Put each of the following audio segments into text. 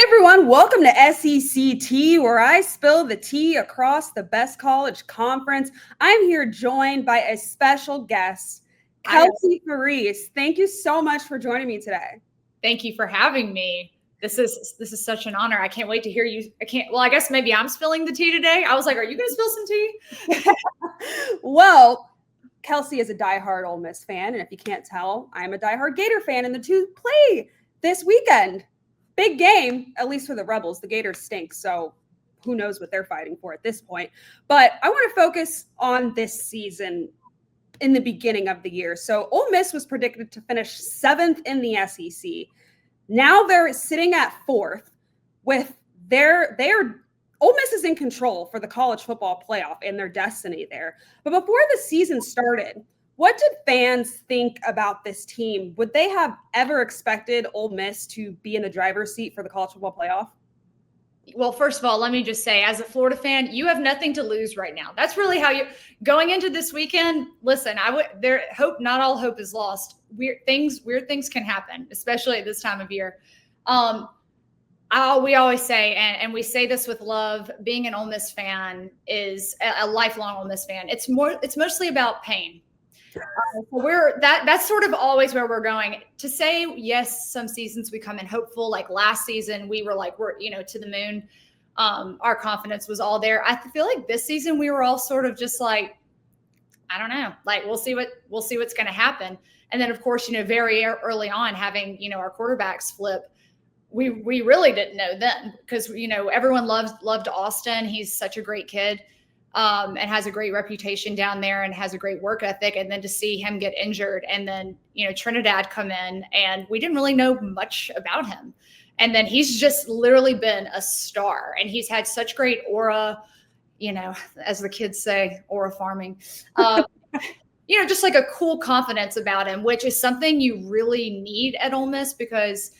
Everyone, welcome to SEC Tea, where I spill the tea across the best college conference. I'm here joined by a special guest, Kelsey Farese. Thank you so much for joining me today. Thank you for having me. This is such an honor. I can't wait to hear you. I guess maybe I'm spilling the tea today. I was like, are you going to spill some tea? Well, Kelsey is a diehard Ole Miss fan, and if you can't tell, I'm a diehard Gator fan, and the two play this weekend. Big game, at least for the Rebels. The Gators stink, so who knows what they're fighting for at this point. But I want to focus on this season in the beginning of the year. So Ole Miss was predicted to finish 7th in the SEC. Now they're sitting at 4th with their Ole Miss is in control for the college football playoff and their destiny there. But before the season started, what did fans think about this team? Would they have ever expected Ole Miss to be in the driver's seat for the college football playoff? Well, first of all, let me just say, as a Florida fan, you have nothing to lose right now. That's really how you going into this weekend. Listen, not all hope is lost. Weird things can happen, especially at this time of year. We always say, and we say this with love, being an Ole Miss fan is a lifelong Ole Miss fan. It's mostly about pain. That's sort of always where we're going. To say, yes, some seasons we come in hopeful, like last season we were like, we're to the moon. Our confidence was all there. I feel like this season we were all sort of just like, I don't know, like we'll see what's going to happen. And then of course, very early on having, our quarterbacks flip, we really didn't know then because, everyone loved Austin. He's such a great kid. And has a great reputation down there and has a great work ethic. And then to see him get injured and then, Trinidad come in and we didn't really know much about him. And then he's just literally been a star and he's had such great aura, as the kids say, aura farming, just like a cool confidence about him, which is something you really need at Ole Miss because,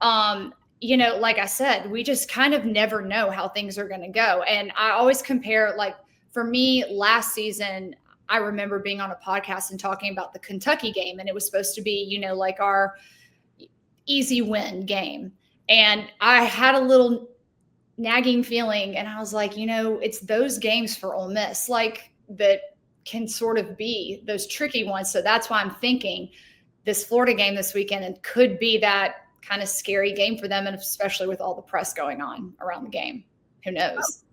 like I said, we just kind of never know how things are going to go. And I always compare, like, for me, last season, I remember being on a podcast and talking about the Kentucky game, and it was supposed to be, like our easy win game. And I had a little nagging feeling, and I was like, it's those games for Ole Miss, like that can sort of be those tricky ones. So that's why I'm thinking this Florida game this weekend and could be that kind of scary game for them, and especially with all the press going on around the game. Who knows?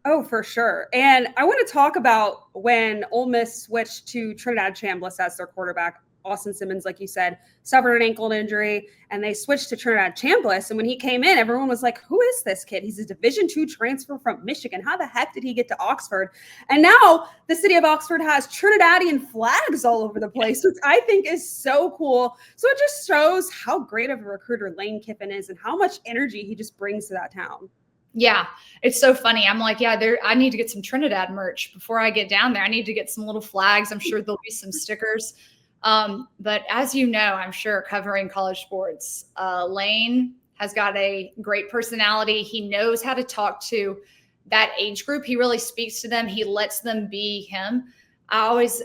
Oh, for sure. And I want to talk about when Ole Miss switched to Trinidad Chambliss as their quarterback. Austin Simmons, like you said, suffered an ankle injury, and they switched to Trinidad Chambliss. And when he came in, everyone was like, who is this kid? He's a Division II transfer from Michigan. How the heck did he get to Oxford? And now the city of Oxford has Trinidadian flags all over the place, which I think is so cool. So it just shows how great of a recruiter Lane Kiffin is and how much energy he just brings to that town. Yeah, it's so funny. I'm like, I need to get some Trinidad merch before I get down there. I need to get some little flags. I'm sure there'll be some stickers. But as you know, I'm sure covering college sports, Lane has got a great personality. He knows how to talk to that age group. He really speaks to them. He lets them be him. I always,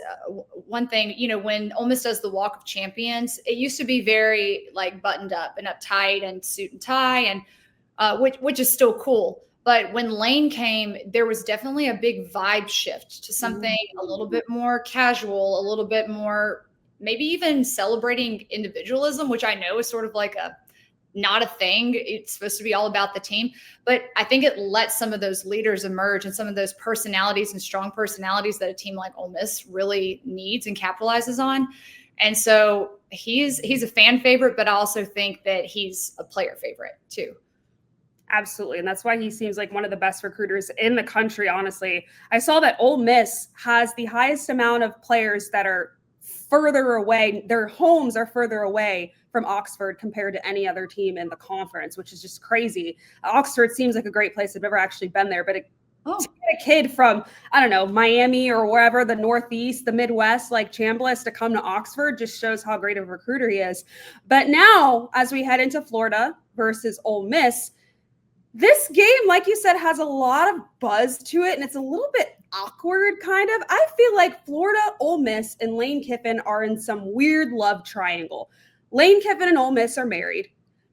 one thing, when Ole Miss does the Walk of Champions, it used to be very like buttoned up and uptight and suit and tie and which is still cool. But when Lane came, there was definitely a big vibe shift to something a little bit more casual, a little bit more, maybe even celebrating individualism, which I know is sort of like not a thing. It's supposed to be all about the team. But I think it lets some of those leaders emerge and some of those personalities and strong personalities that a team like Ole Miss really needs and capitalizes on. And so he's a fan favorite, but I also think that he's a player favorite too. Absolutely. And that's why he seems like one of the best recruiters in the country, honestly. I saw that Ole Miss has the highest amount of players that are further away. Their homes are further away from Oxford compared to any other team in the conference, which is just crazy. Oxford seems like a great place. I've never actually been there, but to get a kid from, I don't know, Miami or wherever, the Northeast, the Midwest, like Chambliss, to come to Oxford just shows how great of a recruiter he is. But now, as we head into Florida versus Ole Miss, this game, like you said, has a lot of buzz to it, and it's a little bit awkward, kind of. I feel like Florida, Ole Miss, and Lane Kiffin are in some weird love triangle. Lane Kiffin and Ole Miss are married,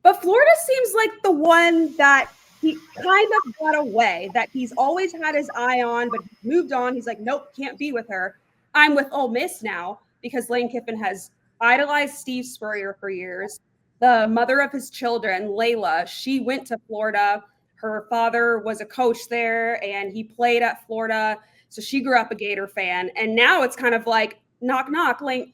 But Florida seems like the one that he kind of got away, that he's always had his eye on, but he moved on. He's like, nope, can't be with her. I'm with Ole Miss now because Lane Kiffin has idolized Steve Spurrier for years. The mother of his children, Layla, she went to Florida. Her father was a coach there and he played at Florida. So she grew up a Gator fan. And now it's kind of like, knock, knock, Lane,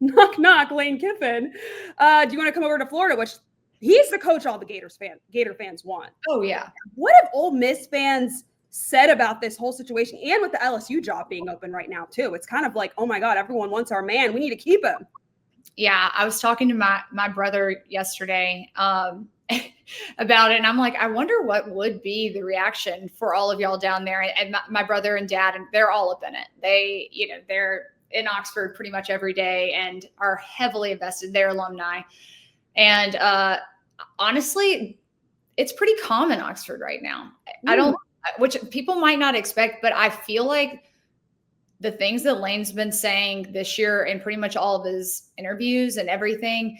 knock, knock, Lane Kiffin. Do you want to come over to Florida? Which he's the coach all the Gator fans want. Oh, yeah. What have Ole Miss fans said about this whole situation and with the LSU job being open right now, too? It's kind of like, oh, my God, everyone wants our man. We need to keep him. Yeah, I was talking to my brother yesterday about it, and I'm like, I wonder what would be the reaction for all of y'all down there. And my brother and dad, and they're all up in it. They, they're in Oxford pretty much every day and are heavily invested. They're alumni. And honestly, it's pretty calm in Oxford right now. Which people might not expect, but I feel like the things that Lane's been saying this year in pretty much all of his interviews and everything,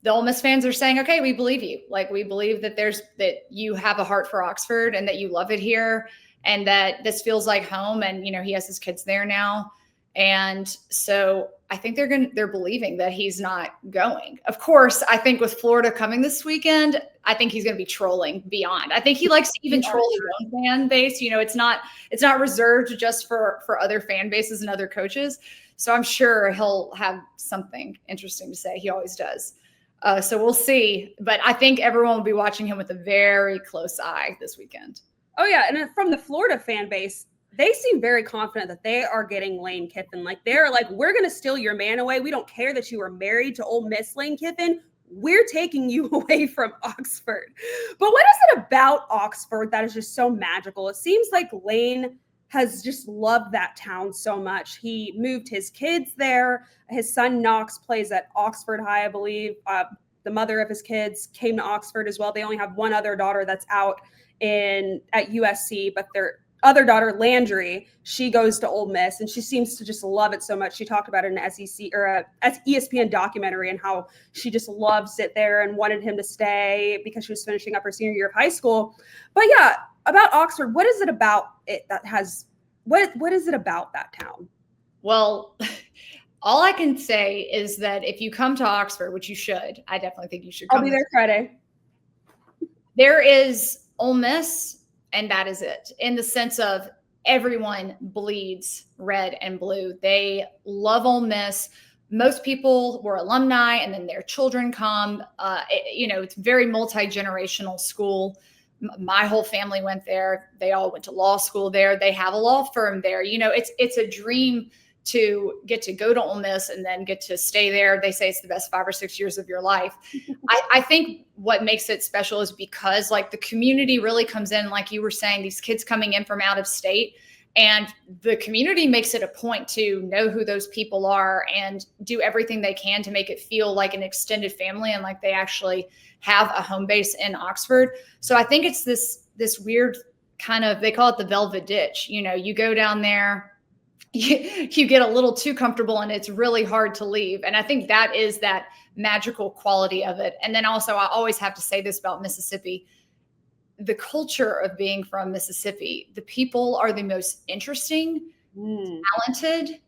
the Ole Miss fans are saying, okay, we believe you. Like, we believe that that you have a heart for Oxford and that you love it here and that this feels like home. And, he has his kids there now. And so I think they're believing that he's not going. Of course, I think with Florida coming this weekend, I think he's going to be trolling beyond. I think he likes to even troll his own fan base. It's not reserved just for other fan bases and other coaches. So I'm sure he'll have something interesting to say. He always does. So we'll see. But I think everyone will be watching him with a very close eye this weekend. Oh, yeah. And from the Florida fan base, they seem very confident that they are getting Lane Kiffin. Like, they're like, we're going to steal your man away. We don't care that you are married to Ole Miss, Lane Kiffin. We're taking you away from Oxford. But what is it about Oxford that is just so magical? It seems like Lane has just loved that town so much. He moved his kids there. His son Knox plays at Oxford High, I believe. The mother of his kids came to Oxford as well. They only have one other daughter that's out at USC, but their other daughter, Landry, she goes to Ole Miss, and she seems to just love it so much. She talked about it in an SEC or a ESPN documentary and how she just loves it there and wanted him to stay because she was finishing up her senior year of high school. But yeah, about Oxford, what is it about it that has what is it about that town? Well, all I can say is that if you come to Oxford, which you should, I definitely think you should come. I'll be there Friday. There is Ole Miss, and that is it, in the sense of everyone bleeds red and blue. They love Ole Miss. Most people were alumni, and then their children come. It's very multi-generational school. My whole family went there. They all went to law school there. They have a law firm there. It's a dream to get to go to Ole Miss and then get to stay there. They say it's the best 5 or 6 years of your life. I think what makes it special is because the community really comes in, like you were saying, these kids coming in from out of state, and the community makes it a point to know who those people are and do everything they can to make it feel like an extended family and like they actually have a home base in Oxford. So I think it's this weird kind of, they call it the velvet ditch. You go down there, you get a little too comfortable and it's really hard to leave. And I think that is that magical quality of it. And then also, I always have to say this about Mississippi, the culture of being from Mississippi, the people are the most interesting, talented,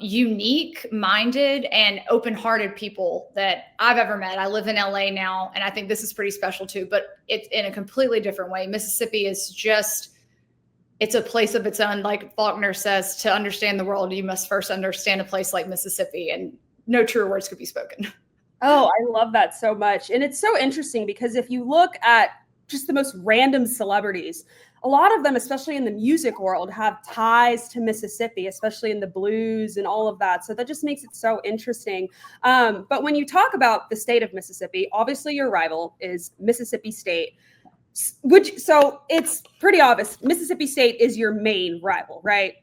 unique minded and open-hearted people that I've ever met. I live in LA now, and I think this is pretty special too, but it's in a completely different way. Mississippi is just, it's a place of its own. Like Faulkner says, to understand the world, you must first understand a place like Mississippi, and no truer words could be spoken. Oh, I love that so much. And it's so interesting because if you look at just the most random celebrities, a lot of them, especially in the music world, have ties to Mississippi, especially in the blues and all of that. So that just makes it so interesting. But when you talk about the state of Mississippi, obviously your rival is Mississippi State. So it's pretty obvious. Mississippi State is your main rival, right?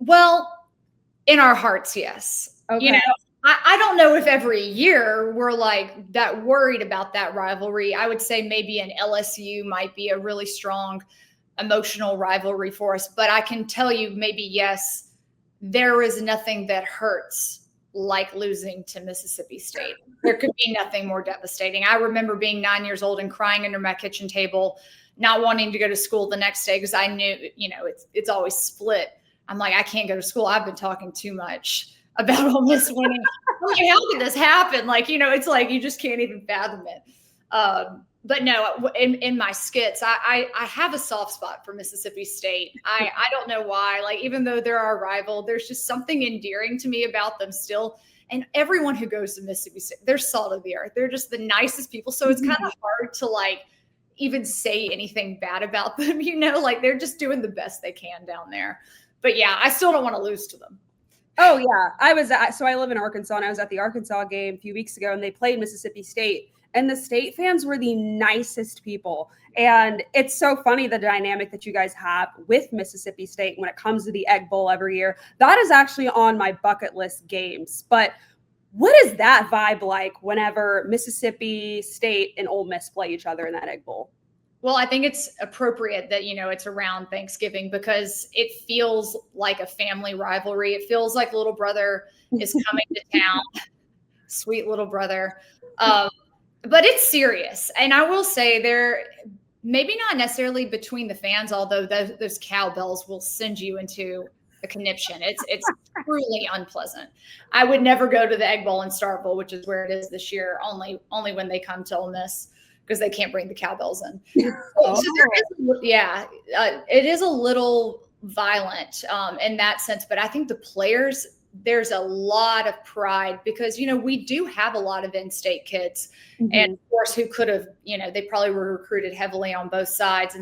Well, in our hearts, yes. Okay. I don't know if every year we're like that worried about that rivalry. I would say maybe an LSU might be a really strong emotional rivalry for us. But I can tell you maybe, yes, there is nothing that hurts like losing to Mississippi State. There could be nothing more devastating. I remember being 9 years old and crying under my kitchen table, not wanting to go to school the next day because I knew, it's always split. I'm like, I can't go to school. I've been talking too much about Ole Miss winning. Like, how did this happen? Like, it's like you just can't even fathom it. But no, in my skits, I have a soft spot for Mississippi State. I don't know why. Like, even though they're our rival, there's just something endearing to me about them still. And everyone who goes to Mississippi State, they're salt of the earth. They're just the nicest people. So it's kind of hard to even say anything bad about them. Like they're just doing the best they can down there. But yeah, I still don't want to lose to them. Oh yeah, so I live in Arkansas, and I was at the Arkansas game a few weeks ago, and they played Mississippi State. And the State fans were the nicest people. And it's so funny, the dynamic that you guys have with Mississippi State when it comes to the Egg Bowl every year. That is actually on my bucket list games. But what is that vibe like whenever Mississippi State and Ole Miss play each other in that Egg Bowl? Well, I think it's appropriate that, it's around Thanksgiving because it feels like a family rivalry. It feels like little brother is coming to town. Sweet little brother. But it's serious. And I will say they're maybe not necessarily between the fans, although those cowbells will send you into a conniption. It's truly unpleasant. I would never go to the Egg Bowl in Starkville, which is where it is this year, only when they come to Ole Miss because they can't bring the cowbells in. So it is a little violent in that sense. But I think the players, there's a lot of pride because, we do have a lot of in-state kids and of course who could have, they probably were recruited heavily on both sides.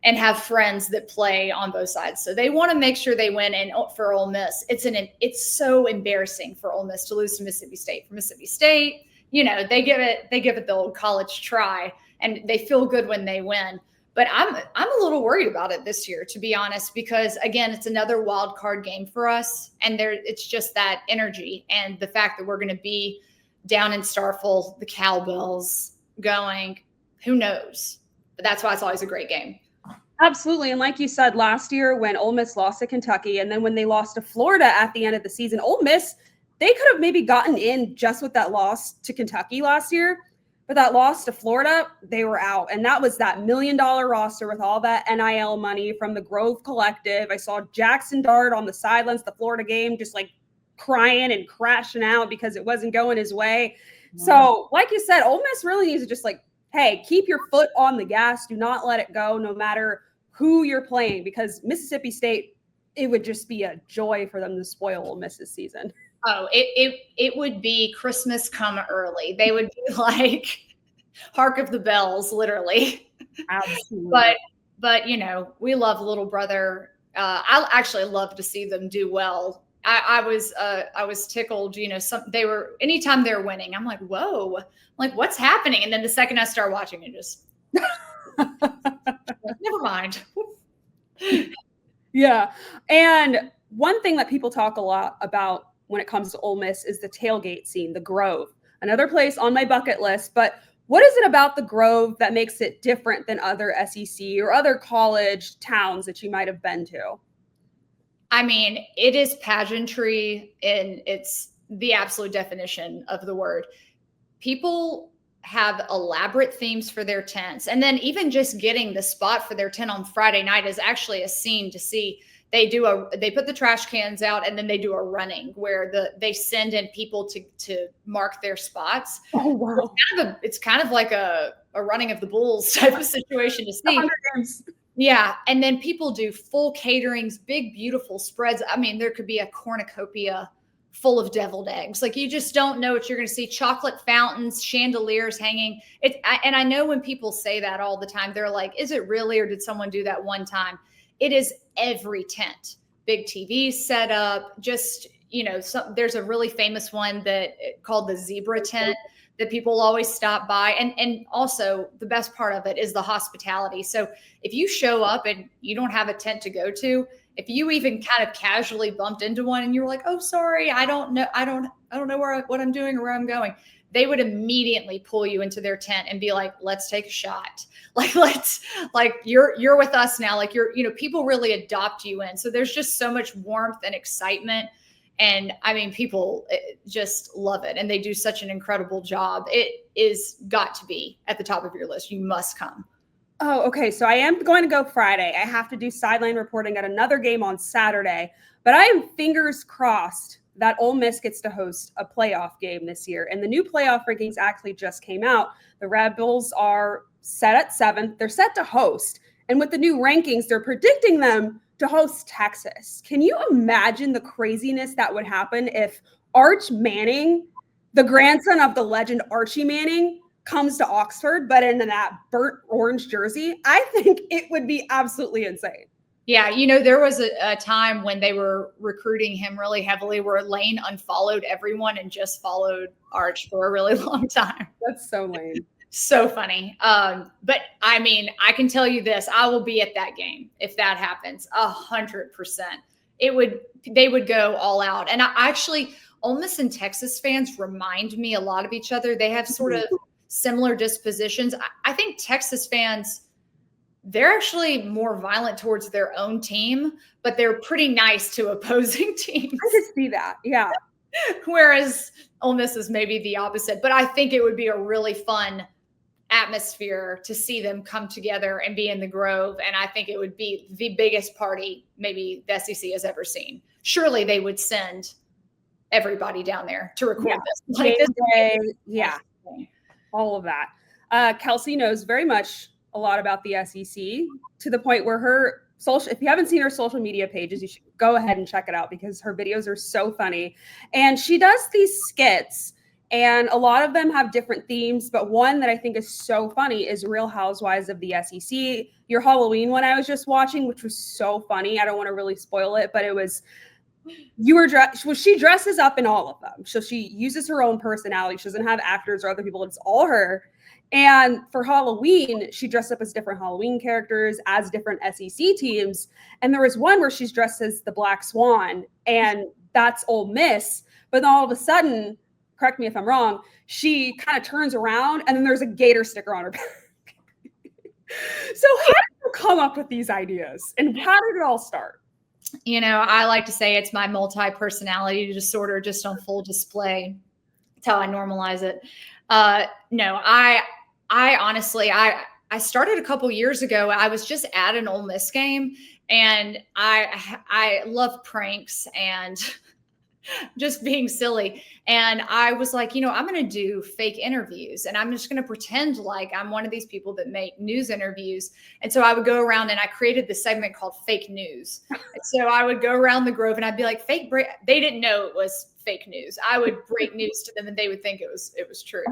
And have friends that play on both sides. So they want to make sure they win. And for Ole Miss, it's so embarrassing for Ole Miss to lose to Mississippi State. For Mississippi State, they give it the old college try and they feel good when they win. But I'm a little worried about it this year, to be honest, because again, it's another wild card game for us. And it's just that energy and the fact that we're going to be down in Starkville, the cowbells going, who knows? But that's why it's always a great game. Absolutely. And like you said, last year when Ole Miss lost to Kentucky and then when they lost to Florida at the end of the season, Ole Miss, they could have maybe gotten in just with that loss to Kentucky last year. But that loss to Florida, they were out. And that was that $1 million roster with all that NIL money from the Grove Collective. I saw Jackson Dart on the sidelines, the Florida game, just like crying and crashing out because it wasn't going his way. Wow. So like you said, Ole Miss really needs to just hey, keep your foot on the gas. Do not let it go no matter who you're playing, because Mississippi State, it would just be a joy for them to spoil Ole Miss this season. Oh, it would be Christmas come early. They would be like hark of the bells, literally. Absolutely. But we love little brother. I actually love to see them do well. I was tickled. Anytime they're winning, I'm like, whoa, I'm like, what's happening? And then the second I start watching it, just never mind. Yeah. And one thing that people talk a lot about when it comes to Ole Miss is the tailgate scene, the Grove, another place on my bucket list. But what is it about the Grove that makes it different than other SEC or other college towns that you might have been to? I mean, it is pageantry, and it's the absolute definition of the word. People have elaborate themes for their tents. And then even just getting the spot for their tent on Friday night is actually a scene to see. They put the trash cans out and then they do a running where they send in people to mark their spots. Oh, wow. It's kind of like a running of the bulls type of situation to see. Yeah. And then people do full caterings, big, beautiful spreads. I mean, there could be a cornucopia full of deviled eggs. Like, you just don't know what you're going to see. Chocolate fountains, chandeliers hanging. And I know when people say that all the time, they're like, is it really, or did someone do that one time? It is every tent. Big TV set up, just, there's a really famous one called the zebra tent that people always stop by. And also the best part of it is the hospitality. So if you show up and you don't have a tent to go to, if you even kind of casually bumped into one and you were like, oh, sorry, I don't know what I'm doing or where I'm going, they would immediately pull you into their tent and be like, let's take a shot. You're with us now. People really adopt you in. So there's just so much warmth and excitement. And I mean, people just love it, and they do such an incredible job. It is got to be at the top of your list. You must come. Oh, okay. So I am going to go Friday. I have to do sideline reporting at another game on Saturday, but I am fingers crossed that Ole Miss gets to host a playoff game this year. And the new playoff rankings actually just came out. The Rebels are set at 7th. They're set to host. And with the new rankings, they're predicting them to host Texas. Can you imagine the craziness that would happen if Arch Manning, the grandson of the legend Archie Manning, comes to Oxford, but in that burnt orange jersey? I think it would be absolutely insane. Yeah, you know, there was a time when they were recruiting him really heavily where Lane unfollowed everyone and just followed Arch for a really long time. That's so lame. So funny. But I mean, I can tell you this, I will be at that game if that happens, 100%. They would go all out. And I actually, Ole Miss and Texas fans remind me a lot of each other. They have sort of similar dispositions. I think Texas fans, they're actually more violent towards their own team, but they're pretty nice to opposing teams. I could see that. Yeah. Whereas Ole Miss is maybe the opposite. But I think it would be a really fun atmosphere to see them come together and be in the Grove. And I think it would be the biggest party maybe the SEC has ever seen. Surely they would send everybody down there to record this. Like this day, yeah. All of that. Kelsey knows very much a lot about the SEC to the point where her social, if you haven't seen her social media pages, you should go ahead and check it out because her videos are so funny. And she does these skits, and a lot of them have different themes, but one that I think is so funny is Real Housewives of the SEC. Your Halloween one I was just watching, which was so funny. I don't want to really spoil it, but it was, she dresses up in all of them. So she uses her own personality. She doesn't have actors or other people. It's all her. And for Halloween, she dressed up as different Halloween characters, as different SEC teams. And there was one where she's dressed as the Black Swan, and that's Ole Miss. But then all of a sudden, correct me if I'm wrong, she kind of turns around and then there's a gator sticker on her back. So how did you come up with these ideas? And how did it all start? You know, I like to say it's my multi-personality disorder just on full display. That's how I normalize it. No, I honestly, I started a couple years ago. I was just at an Ole Miss game, and I love pranks and just being silly. And I was like, you know, I'm going to do fake interviews, and I'm just going to pretend like I'm one of these people that make news interviews. And so I would go around, and I created this segment called Fake News. And so I would go around the Grove, and I'd be like, they didn't know it was fake news. I would break news to them, and they would think it was true.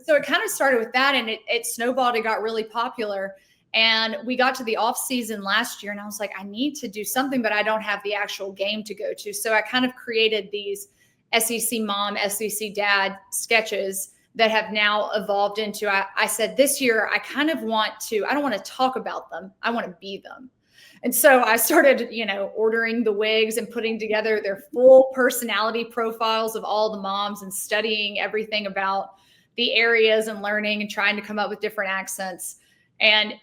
So it kind of started with that, and it snowballed. It got really popular. And we got to the off season last year, and I was like, I need to do something, but I don't have the actual game to go to. So I kind of created these SEC mom, SEC dad sketches that have now evolved into, I said this year, I kind of want to, I don't want to talk about them. I want to be them. And so I started, you know, ordering the wigs and putting together their full personality profiles of all the moms and studying everything about the areas and learning and trying to come up with different accents. And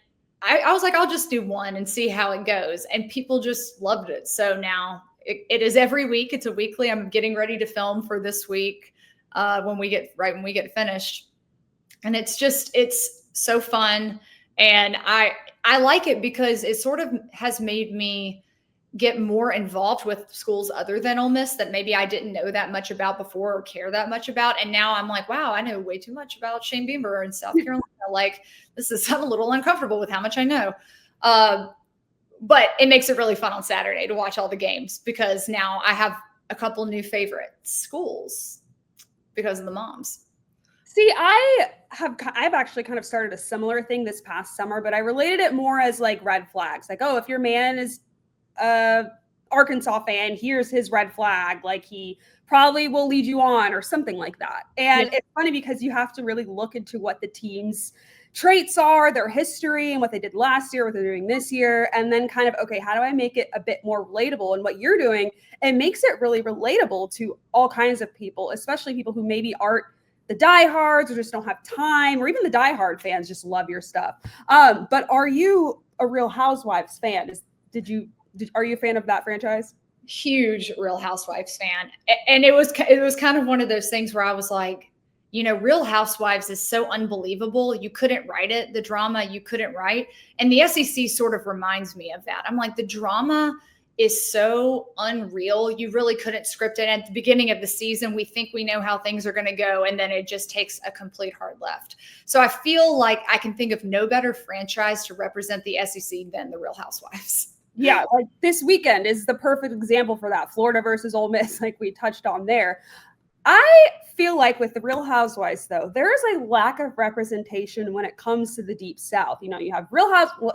I was like, I'll just do one and see how it goes. And people just loved it. So now it is every week. It's a weekly. I'm getting ready to film for this week when we get finished. And it's so fun. And I like it because it sort of has made me get more involved with schools other than Ole Miss that maybe I didn't know that much about before or care that much about. And now I'm like, wow, I know way too much about Shane Beamer in South Carolina. Like, I'm a little uncomfortable with how much I know. But it makes it really fun on Saturday to watch all the games because now I have a couple new favorite schools because of the moms. See, I've actually kind of started a similar thing this past summer, but I related it more as like red flags. Like, oh, if your man is Arkansas fan, here's his red flag. Like, he probably will lead you on or something like that. And It's funny because you have to really look into what the team's traits are, their history, and what they did last year, what they're doing this year, and then kind of, okay, how do I make it a bit more relatable? And what you're doing, it makes it really relatable to all kinds of people, especially people who maybe aren't the diehards or just don't have time, or even the diehard fans just love your stuff. But are you a Real Housewives fan? Are you a fan of that franchise? huge Real Housewives fan. And it was kind of one of those things where I was like, Real Housewives is so unbelievable. You couldn't write it. The drama you couldn't write. And the SEC sort of reminds me of that. I'm like, the drama is so unreal. You really couldn't script it. At the beginning of the season, we think we know how things are going to go, and then it just takes a complete hard left. So I feel like I can think of no better franchise to represent the SEC than the Real Housewives. Yeah, like this weekend is the perfect example for that. Florida versus Ole Miss, like we touched on there. I feel like with the Real Housewives, though, there is a lack of representation when it comes to the Deep South. You have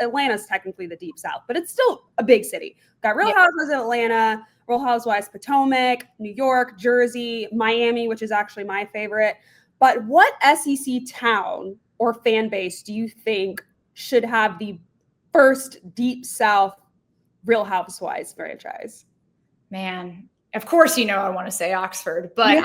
Atlanta's technically the Deep South, but it's still a big city. Got Real Housewives of Atlanta, Real Housewives Potomac, New York, Jersey, Miami, which is actually my favorite. But what SEC town or fan base do you think should have the first Deep South Real Housewives franchise? Man, of course, I want to say Oxford, but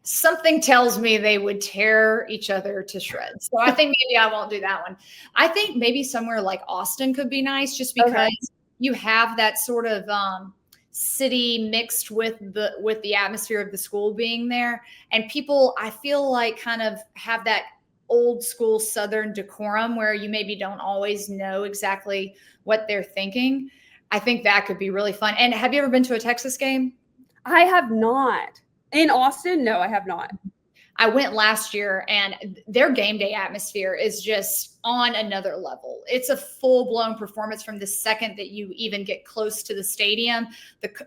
something tells me they would tear each other to shreds. So I think maybe I won't do that one. I think maybe somewhere like Austin could be nice, just because you have that sort of city mixed with the atmosphere of the school being there. And people, I feel like, kind of have that old school Southern decorum where you maybe don't always know exactly what they're thinking. I think that could be really fun. And have you ever been to a Texas game? I have not. In Austin? No, I have not. I went last year, and their game day atmosphere is just on another level. It's a full-blown performance from the second that you even get close to the stadium.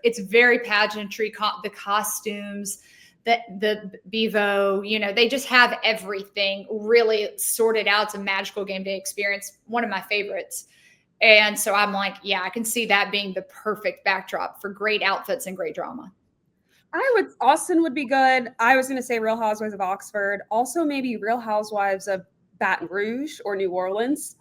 It's very pageantry, the costumes, the Bevo, they just have everything really sorted out. It's a magical game day experience, one of my favorites. And so I'm like, yeah, I can see that being the perfect backdrop for great outfits and great drama. Austin would be good. I was going to say Real Housewives of Oxford. Also maybe Real Housewives of Baton Rouge or New Orleans.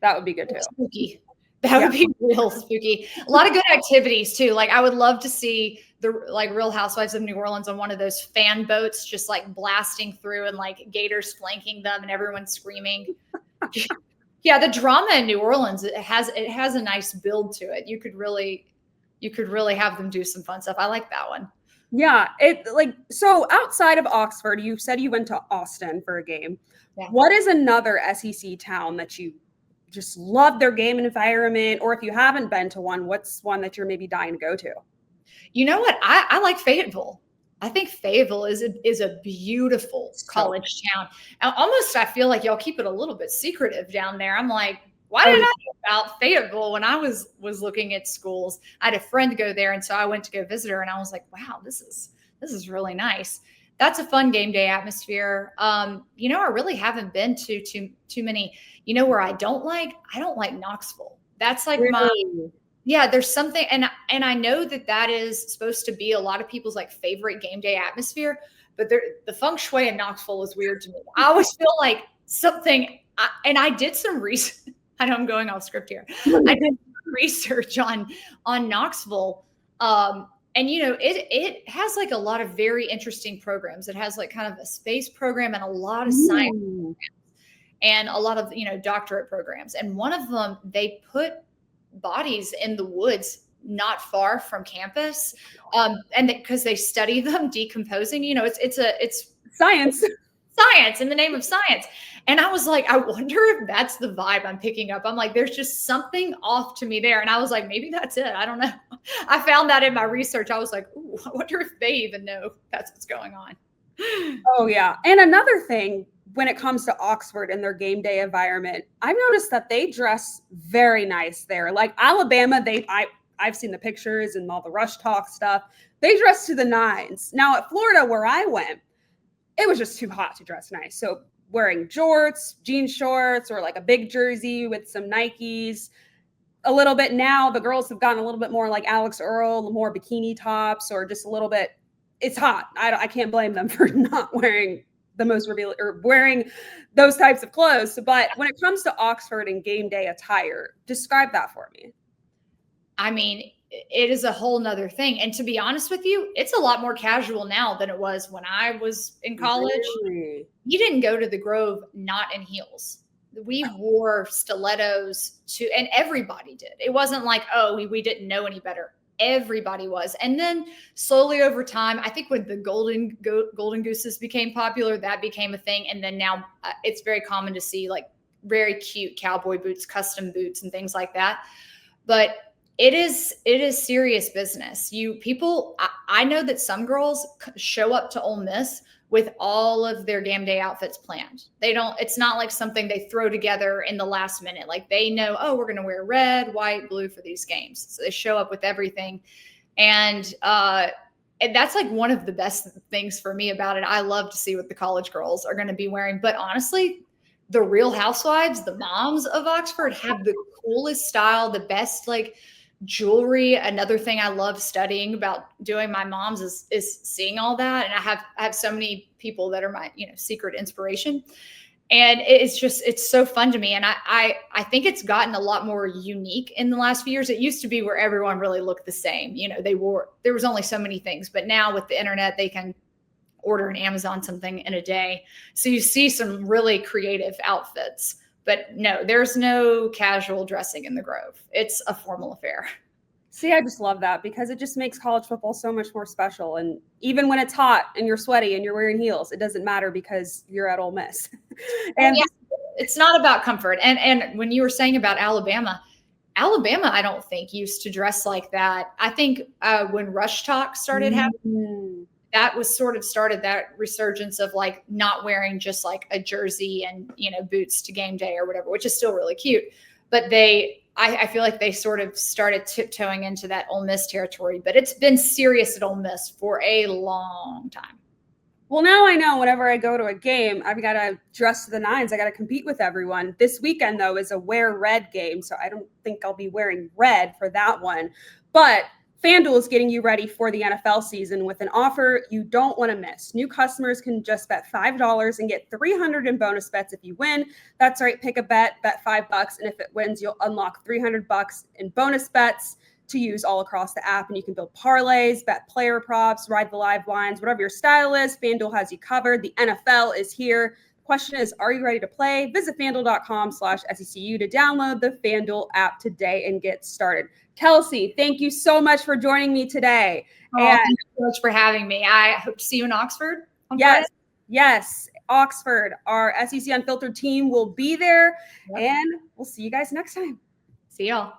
That would be good too. Spooky. That would be real spooky. A lot of good activities too. Like I would love to see the Real Housewives of New Orleans on one of those fan boats, just like blasting through and like gators flanking them and everyone screaming. Yeah, the drama in New Orleans, it has a nice build to it. You could really have them do some fun stuff. I like that one. Yeah, so outside of Oxford, you said you went to Austin for a game. Yeah. What is another SEC town that you just love their game environment? Or if you haven't been to one, what's one that you're maybe dying to go to? You know what? I like Fayetteville. I think Fayetteville is a beautiful college town. Almost, I feel like y'all keep it a little bit secretive down there. I'm like, why did I know about Fayetteville when I was looking at schools? I had a friend go there, and so I went to go visit her, and I was like, wow, this is really nice. That's a fun game day atmosphere. I really haven't been to too many. Where I don't like Knoxville. That's like there's something, and I know that is supposed to be a lot of people's like favorite game day atmosphere, but the feng shui in Knoxville is weird to me. I always feel like something, and I did some research. I know I'm going off script here. I did research on Knoxville. And it has like a lot of very interesting programs. It has like kind of a space program and a lot of science programs and a lot of, doctorate programs. And one of them, they put bodies in the woods not far from campus. And because they study them decomposing, it's science in the name of science. And I was like, I wonder if that's the vibe I'm picking up. I'm like, there's just something off to me there. And I was like, maybe that's it. I don't know. I found that in my research. I was like, ooh, I wonder if they even know that's what's going on. Oh, yeah. And another thing, when it comes to Oxford and their game day environment, I've noticed that they dress very nice there. Like Alabama, I've seen the pictures and all the Rush Talk stuff. They dress to the nines. Now at Florida, where I went, it was just too hot to dress nice. So wearing jorts, jean shorts, or like a big jersey with some Nikes. A little bit now, the girls have gotten a little bit more like Alex Earl, more bikini tops, or just a little bit. It's hot. I can't blame them for not wearing the most revealing or wearing those types of clothes. But when it comes to Oxford and game day attire, describe that for me. I mean, it is a whole nother thing. And to be honest with you, it's a lot more casual now than it was when I was in college. Really? You didn't go to the Grove not in heels. We wore stilettos and everybody did. It wasn't like, oh, we didn't know any better. Everybody was. And then slowly over time, I think when the golden gooses became popular, that became a thing. And then now it's very common to see like very cute cowboy boots, custom boots, and things like that. But it is serious business. I know that some girls show up to Ole Miss with all of their game day outfits planned. It's not like something they throw together in the last minute. Like they know, oh, we're going to wear red, white, blue for these games. So they show up with everything. And that's like one of the best things for me about it. I love to see what the college girls are going to be wearing. But honestly, the Real Housewives, the moms of Oxford, have the coolest style, the best like jewelry. Another thing I love studying about doing my moms is seeing all that. And I have so many people that are my, secret inspiration. And it's so fun to me. And I think it's gotten a lot more unique in the last few years. It used to be where everyone really looked the same. There was only so many things, but now with the internet, they can order an Amazon something in a day. So you see some really creative outfits. But no, there's no casual dressing in the Grove. It's a formal affair. See, I just love that because it just makes college football so much more special. And even when it's hot and you're sweaty and you're wearing heels, it doesn't matter because you're at Ole Miss. And it's not about comfort. And when you were saying about Alabama, I don't think used to dress like that. I think when Rush Talk started happening, that was sort of started that resurgence of like not wearing just like a jersey and, boots to game day or whatever, which is still really cute. But I feel like they sort of started tiptoeing into that Ole Miss territory, but it's been serious at Ole Miss for a long time. Well, now I know whenever I go to a game, I've got to dress to the nines. I got to compete with everyone. This weekend, though, is a wear red game. So I don't think I'll be wearing red for that one. But FanDuel is getting you ready for the NFL season with an offer you don't want to miss. New customers can just bet $5 and get $300 in bonus bets if you win. That's right. Pick a bet $5. And if it wins, you'll unlock $300 in bonus bets to use all across the app. And you can build parlays, bet player props, ride the live lines, whatever your style is. FanDuel has you covered. The NFL is here. The question is, are you ready to play? Visit FanDuel.com/SECU to download the FanDuel app today and get started. Kelsey, thank you so much for joining me today. Thank you so much for having me. I hope to see you in Oxford. Yes. Oxford. Our SEC Unfiltered team will be there, and we'll see you guys next time. See y'all.